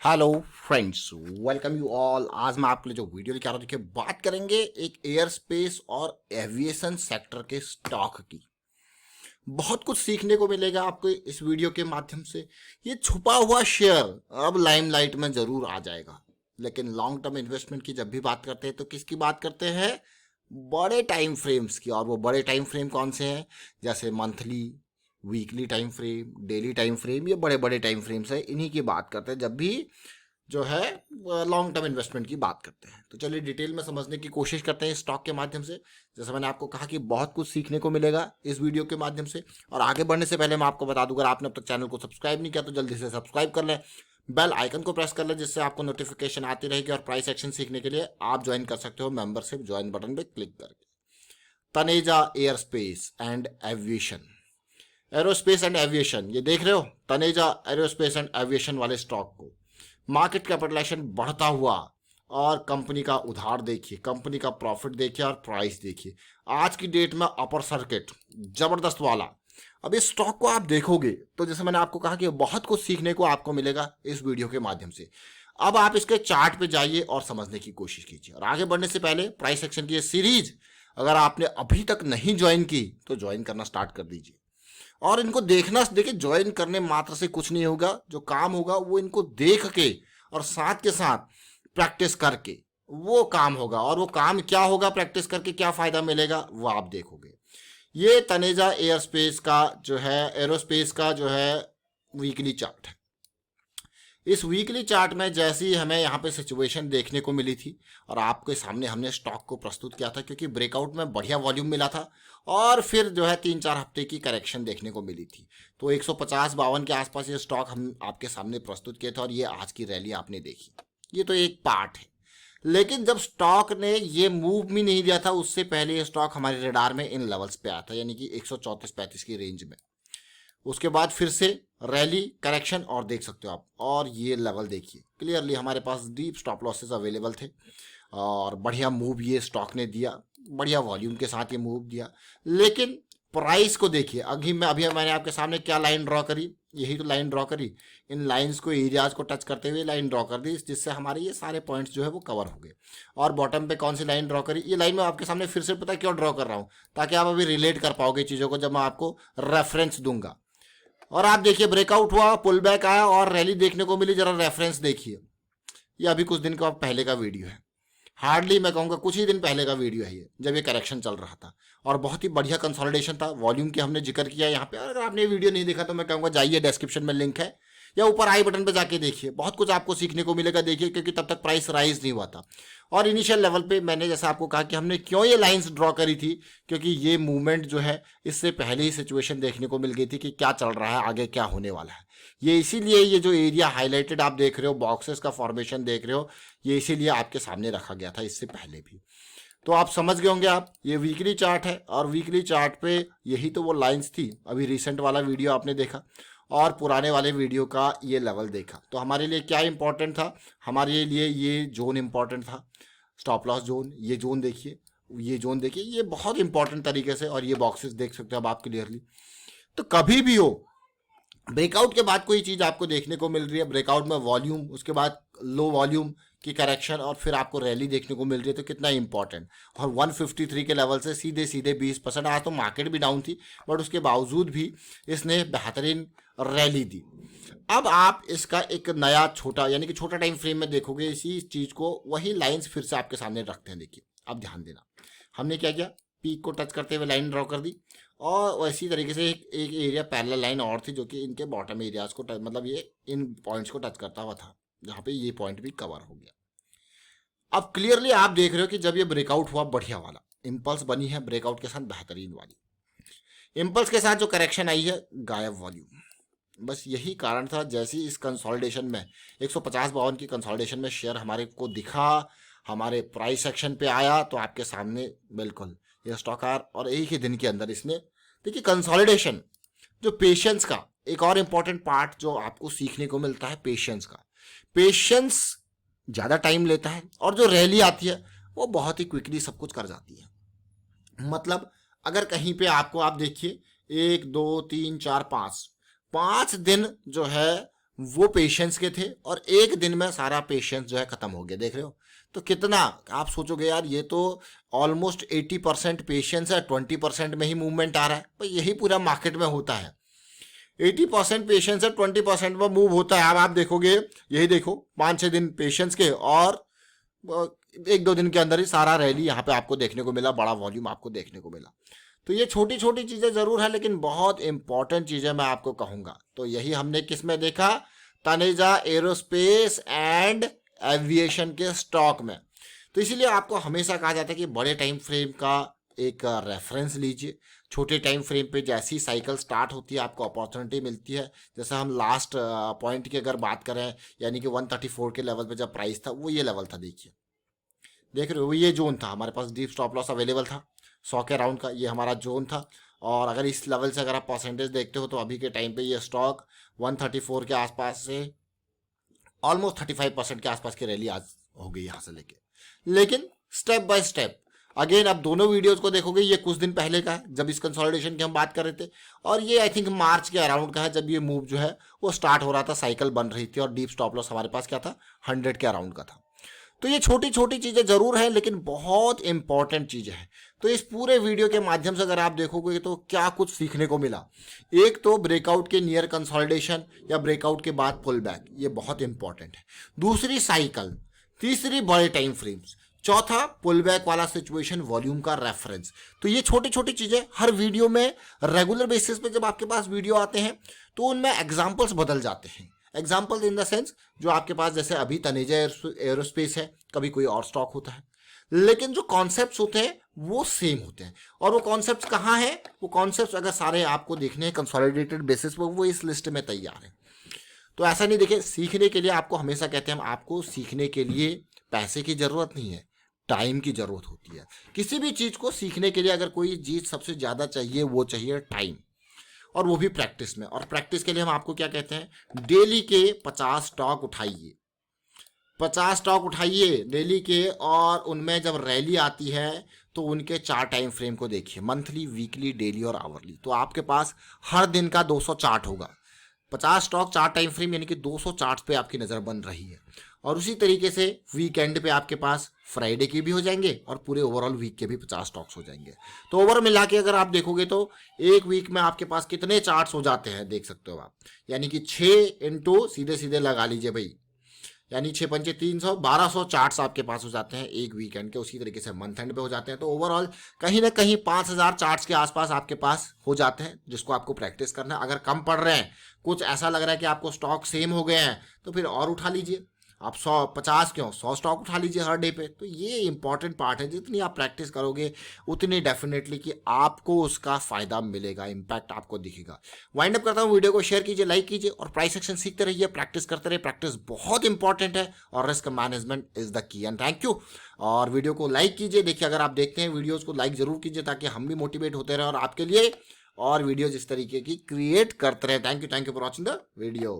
Hello friends, welcome you all. आज मैं आपके लिए जो वीडियो लेके आ रहा हूँ, देखिए बात करेंगे एक एयर स्पेस और एविएशन सेक्टर के स्टॉक की। बहुत कुछ सीखने को मिलेगा आपको इस वीडियो के माध्यम से। ये छुपा हुआ शेयर अब लाइमलाइट में जरूर आ जाएगा, लेकिन लॉन्ग टर्म इन्वेस्टमेंट की जब भी बात करते हैं तो किसकी बात करते हैं? बड़े टाइम फ्रेम्स की। और वो बड़े टाइम फ्रेम कौन से हैं? जैसे monthly, weekly time frame, daily time frame, ये बड़े बड़े टाइम फ्रेम्स है, इन्हीं की बात करते हैं जब भी जो है लॉन्ग टर्म इन्वेस्टमेंट की बात करते हैं। तो चलिए डिटेल में समझने की कोशिश करते हैं स्टॉक के माध्यम से। जैसे मैंने आपको कहा कि बहुत कुछ सीखने को मिलेगा इस वीडियो के माध्यम से। और आगे बढ़ने से पहले मैं आपको बता दूं, अगर आपने अब तक चैनल को सब्सक्राइब नहीं किया तो जल्दी से सब्सक्राइब कर लें, बेल आइकन को प्रेस कर लें, जिससे आपको नोटिफिकेशन आती रहेगी। और प्राइस एक्शन सीखने के लिए आप ज्वाइन कर सकते हो मेंबरशिप ज्वाइन बटन पर क्लिक करके। Taneja air space and aviation, aerospace and aviation, ये देख रहे हो तनेजा एरोस्पेस एंड एविएशन वाले स्टॉक को। मार्केट कैपिटलाइजेशन बढ़ता हुआ, और कंपनी का उधार देखिए, कंपनी का प्रॉफिट देखिए और प्राइस देखिए। आज की डेट में अपर सर्किट जबरदस्त वाला। अब इस स्टॉक को आप देखोगे तो जैसे मैंने आपको कहा कि बहुत कुछ सीखने को आपको मिलेगा इस वीडियो के माध्यम से। अब आप इसके चार्ट पे जाइए और समझने की कोशिश कीजिए। और आगे बढ़ने से पहले प्राइस एक्शन की ये सीरीज अगर आपने अभी तक नहीं ज्वाइन की तो ज्वाइन करना स्टार्ट कर दीजिए। और इनको देखना, देखिए ज्वाइन करने मात्र से कुछ नहीं होगा, जो काम होगा वो इनको देख के और साथ के साथ प्रैक्टिस करके वो काम होगा। और वो काम क्या होगा, प्रैक्टिस करके क्या फायदा मिलेगा वो आप देखोगे। ये तनेजा एयर स्पेस का जो है, एरोस्पेस का जो है वीकली चार्ट है। इस वीकली चार्ट में जैसी ही हमें यहाँ पे सिचुएशन देखने को मिली थी, और आपके सामने हमने स्टॉक को प्रस्तुत किया था, क्योंकि ब्रेकआउट में बढ़िया वॉल्यूम मिला था और फिर जो है 3-4 हफ्ते की करेक्शन देखने को मिली थी। तो 150-52 के आसपास ये स्टॉक हम आपके सामने प्रस्तुत किए थे, और ये आज की रैली आपने देखी। ये तो एक पार्ट है। लेकिन जब स्टॉक ने ये मूव भी नहीं दिया था, उससे पहले ये स्टॉक हमारे रडार में इन लेवल्स पे आया था, यानी कि 134-35 की रेंज में। उसके बाद फिर से रैली, करेक्शन, और देख सकते हो आप। और ये लेवल देखिए क्लियरली, हमारे पास डीप स्टॉप लॉसेस अवेलेबल थे और बढ़िया मूव ये स्टॉक ने दिया, बढ़िया वॉल्यूम के साथ ये मूव दिया। लेकिन प्राइस को देखिए, अभी मैंने आपके सामने क्या लाइन ड्रॉ करी, यही तो लाइन ड्रॉ करी। इन लाइंस को, एरियाज को टच करते हुए लाइन ड्रॉ कर दी, जिससे हमारे ये सारे पॉइंट्स जो है वो कवर हो गए। और बॉटम पे कौन सी लाइन ड्रॉ करी, ये लाइन मैं आपके सामने फिर से पता क्यों ड्रॉ कर रहा हूँ, ताकि आप अभी रिलेट कर पाओगे चीज़ों को जब मैं आपको रेफरेंस दूंगा। और आप देखिए ब्रेकआउट हुआ, पुल बैक आया और रैली देखने को मिली। जरा रेफरेंस देखिए, ये अभी कुछ दिन का पहले का वीडियो है, हार्डली मैं कहूँगा कुछ ही दिन पहले का वीडियो है ये, जब ये करेक्शन चल रहा था। और बहुत ही बढ़िया कंसोलिडेशन था, वॉल्यूम की हमने जिक्र किया यहाँ पे। और अगर आपने ये वीडियो नहीं देखा तो मैं कहूँगा जाइए, डिस्क्रिप्शन में लिंक है, या ऊपर आई बटन पे जाके देखिए, बहुत कुछ आपको सीखने को मिलेगा। देखिए, क्योंकि तब तक प्राइस राइज नहीं हुआ था। और इनिशियल लेवल पे मैंने जैसा आपको कहा कि हमने क्यों ये लाइंस ड्रॉ करी थी, क्योंकि ये मूवमेंट जो है इससे पहले ही सिचुएशन देखने को मिल गई थी कि क्या चल रहा है, आगे क्या होने वाला है। ये इसीलिए ये जो एरिया हाईलाइटेड आप देख रहे हो, बॉक्सेस का फॉर्मेशन देख रहे हो, ये इसीलिए आपके सामने रखा गया था इससे पहले भी। तो आप समझ गए होंगे आप, ये वीकली चार्ट है और वीकली चार्ट पे यही तो वो लाइंस थी। अभी रिसेंट वाला वीडियो आपने देखा और पुराने वाले वीडियो का ये लेवल देखा, तो हमारे लिए क्या इंपॉर्टेंट था? हमारे लिए ये जोन इंपॉर्टेंट था, स्टॉप लॉस जोन। ये जोन देखिए, ये जोन देखिए, ये बहुत इंपॉर्टेंट तरीके से। और ये बॉक्सेस देख सकते हो आप क्लियरली। तो कभी भी हो, ब्रेकआउट के बाद कोई चीज़ आपको देखने को मिल रही है, ब्रेकआउट में वॉल्यूम, उसके बाद लो वॉल्यूम की करेक्शन, और फिर आपको रैली देखने को मिल रही है, तो कितना इंपॉर्टेंट। और 153 के लेवल से सीधे सीधे 20%, आज तो मार्केट भी डाउन थी बट उसके बावजूद भी इसने बेहतरीन रैली दी। अब आप इसका एक नया छोटा, यानी कि छोटा टाइम फ्रेम में देखोगे इसी चीज़ को, वही लाइंस फिर से आपके सामने रखते हैं। देखिए, अब ध्यान देना, हमने क्या किया, पीक को टच करते हुए लाइन ड्रॉ कर दी, और वैसी तरीके से एक एरिया पैरेलल लाइन और थी जो कि इनके बॉटम एरियाज को टच, मतलब ये इन पॉइंट्स को टच करता हुआ था, जहाँ पे ये पॉइंट भी कवर हो गया। अब क्लियरली आप देख रहे हो कि जब ये ब्रेकआउट हुआ, बढ़िया वाला इंपल्स बनी है, ब्रेकआउट के साथ बेहतरीन वाली इंपल्स के साथ जो करेक्शन आई है, गायब वॉल्यूम। बस यही कारण था। जैसे ही इस कंसोलिडेशन में 150-52 की कंसोलिडेशन में शेयर हमारे को दिखा, हमारे प्राइस सेक्शन पे आया, तो आपके सामने बिल्कुल ये स्टॉक आर, और एक ही दिन के अंदर इसने, देखिए कंसोलिडेशन, जो पेशेंस का एक और इम्पॉर्टेंट पार्ट जो आपको सीखने को मिलता है, पेशेंस का। पेशेंस ज़्यादा टाइम लेता है, और जो रैली आती है वो बहुत ही क्विकली सब कुछ कर जाती है। मतलब अगर कहीं पे आपको, आप देखिए 1 2 3 4 5 5 दिन जो है वो पेशेंस के थे और एक दिन में सारा पेशेंस जो है खत्म हो गया। देख रहे हो तो कितना, आप सोचोगे यार ये तो ऑलमोस्ट 80% पेशेंस है, 20% में ही मूवमेंट आ रहा है। भाई यही पूरा मार्केट में होता है, 80% पेशेंस है, 20% में मूव होता है। अब आप देखोगे, यही देखो 5-6 दिन पेशेंस के और 1-2 दिन के अंदर ही सारा रैली यहाँ पे आपको देखने को मिला, बड़ा वॉल्यूम आपको देखने को मिला। तो ये छोटी छोटी चीजें जरूर है लेकिन बहुत इंपॉर्टेंट चीजें मैं आपको कहूंगा। तो यही हमने किस में देखा, तनेजा एरोस्पेस एंड एविएशन के स्टॉक में। तो इसीलिए आपको हमेशा कहा जाता है कि बड़े टाइम फ्रेम का एक रेफरेंस लीजिए। छोटे टाइम फ्रेम पे जैसी साइकिल स्टार्ट होती है आपको अपॉर्चुनिटी मिलती है। जैसे हम लास्ट पॉइंट की अगर बात करें, यानी कि 134 के लेवल पे जब प्राइस था, वो ये लेवल था, देखिए देख रहे हो, ये जोन था हमारे पास, डीप स्टॉप लॉस अवेलेबल था 100 के राउंड का, ये हमारा जोन था। और अगर इस लेवल से अगर आप परसेंटेज देखते हो तो अभी के टाइम पे ये स्टॉक 134 के आसपास से ऑलमोस्ट 35% के आसपास की रैली आज हो गई यहाँ से लेके। लेकिन स्टेप बाय स्टेप, अगेन आप दोनों वीडियोस को देखोगे, ये कुछ दिन पहले का है जब इस कंसोलिडेशन की हम बात कर रहे थे, और ये आई थिंक मार्च के अराउंड का है जब ये मूव जो है वो स्टार्ट हो रहा था, साइकिल बन रही थी और डीप स्टॉप लॉस हमारे पास क्या था, 100 के अराउंड का था। तो ये छोटी छोटी चीजें जरूर है लेकिन बहुत इंपॉर्टेंट चीजें हैं। तो इस पूरे वीडियो के माध्यम से अगर आप देखोगे तो क्या कुछ सीखने को मिला, एक तो ब्रेकआउट के नियर कंसोलिडेशन या ब्रेकआउट के बाद पुल बैक, ये बहुत इंपॉर्टेंट है। दूसरी साइकिल, तीसरी बड़े टाइम फ्रेम्स, चौथा पुल बैक वाला सिचुएशन, वॉल्यूम का रेफरेंस। तो ये छोटी छोटी चीजें हर वीडियो में रेगुलर बेसिस पे जब आपके पास वीडियो आते हैं तो उनमें एग्जाम्पल्स बदल जाते हैं। एग्जाम्पल इन द सेंस, जो आपके पास जैसे अभी तनेजा एरोस्पेस है, कभी कोई और स्टॉक होता है, लेकिन जो कॉन्सेप्ट्स होते हैं वो सेम होते हैं। और वो कॉन्सेप्ट्स कहाँ हैं, वो कॉन्सेप्ट्स अगर सारे आपको देखने हैं कंसोलिडेटेड बेसिस पर, वो इस लिस्ट में तैयार है। तो ऐसा नहीं, देखिए सीखने के लिए आपको हमेशा कहते हैं हम, आपको सीखने के लिए पैसे की जरूरत नहीं है, टाइम की जरूरत होती है। किसी भी चीज को सीखने के लिए अगर कोई चीज सबसे ज्यादा चाहिए, वो चाहिए टाइम, और वो भी प्रैक्टिस में। और प्रैक्टिस के लिए हम आपको क्या कहते हैं, डेली के 50 स्टॉक उठाइए, 50 स्टॉक उठाइए डेली के, और उनमें जब रैली आती है तो उनके 4 टाइम फ्रेम को देखिए, मंथली, वीकली, डेली और आवरली। तो आपके पास हर दिन का 200 चार्ट होगा, 50 स्टॉक 4 टाइम फ्रेम, यानी कि 200 चार्ट पे आपकी नज़र बन रही है। और उसी तरीके से वीकेंड पे आपके पास फ्राइडे के भी हो जाएंगे और पूरे ओवरऑल वीक के भी 50 स्टॉक्स हो जाएंगे। तो ओवर मिला के अगर आप देखोगे तो एक वीक में आपके पास कितने चार्ट्स हो जाते हैं, देख सकते हो आप, यानी कि 6 इंटू सीधे सीधे लगा लीजिए भाई, यानी 6 पंचे 300, 1200 चार्ट्स आपके पास हो जाते हैं एक वीकेंड के। उसी तरीके से मंथ एंड पे हो जाते हैं। तो ओवरऑल कहीं ना कहीं 5000 चार्ट्स के आसपास आपके पास हो जाते हैं, जिसको आपको प्रैक्टिस करना है। अगर कम पड़ रहे हैं, कुछ ऐसा लग रहा है कि आपको स्टॉक सेम हो गए हैं, तो फिर और उठा लीजिए। आप 150 क्यों, 100 स्टॉक उठा लीजिए हर डे पे। तो ये इंपॉर्टेंट पार्ट है, जितनी आप प्रैक्टिस करोगे उतनी डेफिनेटली कि आपको उसका फायदा मिलेगा, इंपैक्ट आपको दिखेगा। वाइंड अप करता हूँ, वीडियो को शेयर कीजिए, लाइक कीजिए और प्राइस एक्शन सीखते रहिए, प्रैक्टिस करते रहिए। प्रैक्टिस बहुत इंपॉर्टेंट है और risk management is the key. And thank you. और वीडियो को लाइक कीजिए, देखिए अगर आप देखते हैं वीडियोज़ को लाइक जरूर कीजिए ताकि हम भी मोटिवेट होते रहे और आपके लिए और वीडियोज इस तरीके की क्रिएट करते रहे। Thank you for watching the video.